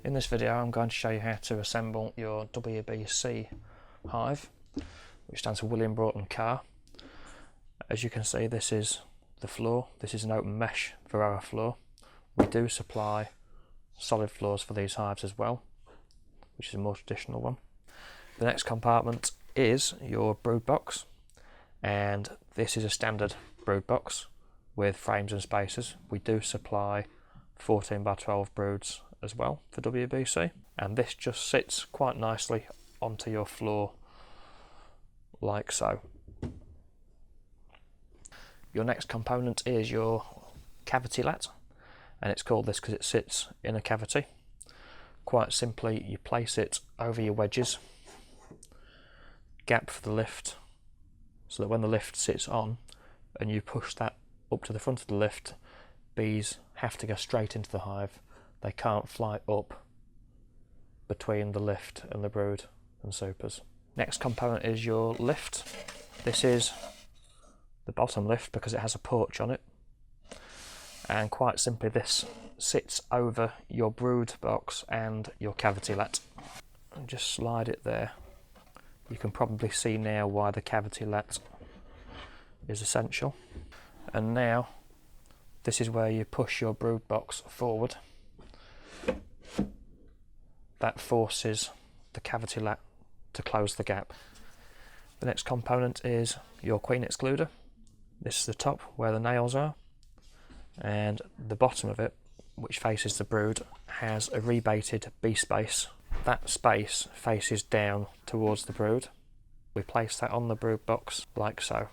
In this video I'm going to show you how to assemble your WBC Hive, which stands for William Broughton Carr. As you can see, this is the floor. This is an open mesh Varroa floor. We do supply solid floors for these hives as well, which is a more traditional one. The next compartment is your brood box, and this is a standard brood box with frames and spacers. We do supply 14 by 12 broods as well for WBC, and this just sits quite nicely onto your floor like so. Your next component is your cavity lat, and it's called this because it sits in a cavity. Quite simply, you place it over your wedges, gap for the lift, so that when the lift sits on and you push that up to the front of the lift, bees have to go straight into the hive. They can't fly up between the lift and the brood and supers. Next component is your lift. This is the bottom lift because it has a porch on it, and quite simply this sits over your brood box and your cavity lat. And just slide it there. You can probably see now why the cavity lat is essential. And now this is where you push your brood box forward. That forces the cavity lat to close the gap. The next component is your queen excluder. This is the top where the nails are, and the bottom of it, which faces the brood, has a rebaited bee space. That space faces down towards the brood. We place that on the brood box like so.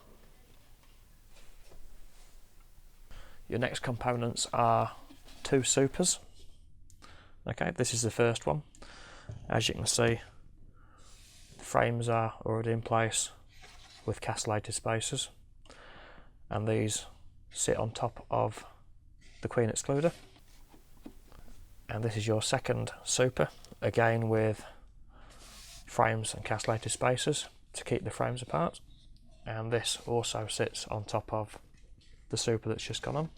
Your next components are two supers. Okay, this is the first one. As you can see, the frames are already in place with castellated spacers, and these sit on top of the queen excluder. And this is your second super, again with frames and castellated spacers to keep the frames apart, and this also sits on top of the super that's just gone on.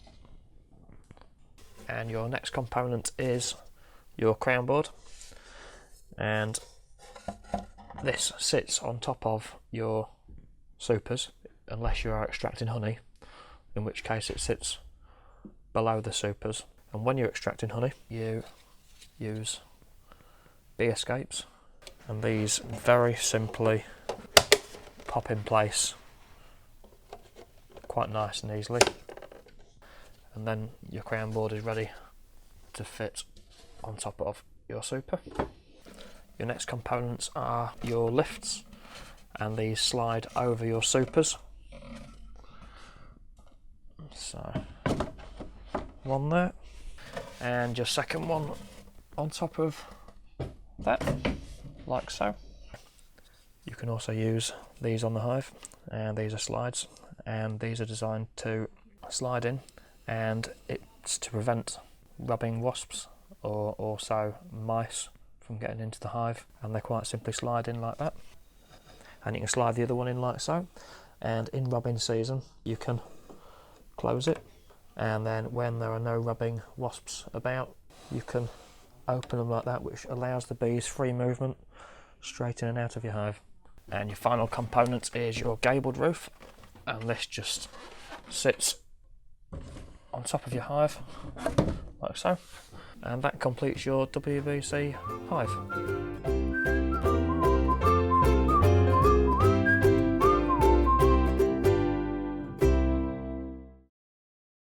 And your next component is your crown board, and this sits on top of your supers unless you are extracting honey, in which case it sits below the supers. And when you're extracting honey, you use bee escapes, and these very simply pop in place quite nice and easily, and then your crown board is ready to fit on top of your super. Your next components are your lifts, and these slide over your supers. So one there, and your second one on top of that, like so. You can also use these on the hive, and these are slides, and these are designed to slide in, and it's to prevent rubbing wasps or also mice from getting into the hive, and they quite simply slide in like that. And you can slide the other one in like so, and in rubbing season you can close it, and then when there are no rubbing wasps about, you can open them like that, which allows the bees free movement straight in and out of your hive. And your final component is your gabled roof, and this just sits on top of your hive like so, and that completes your WBC hive.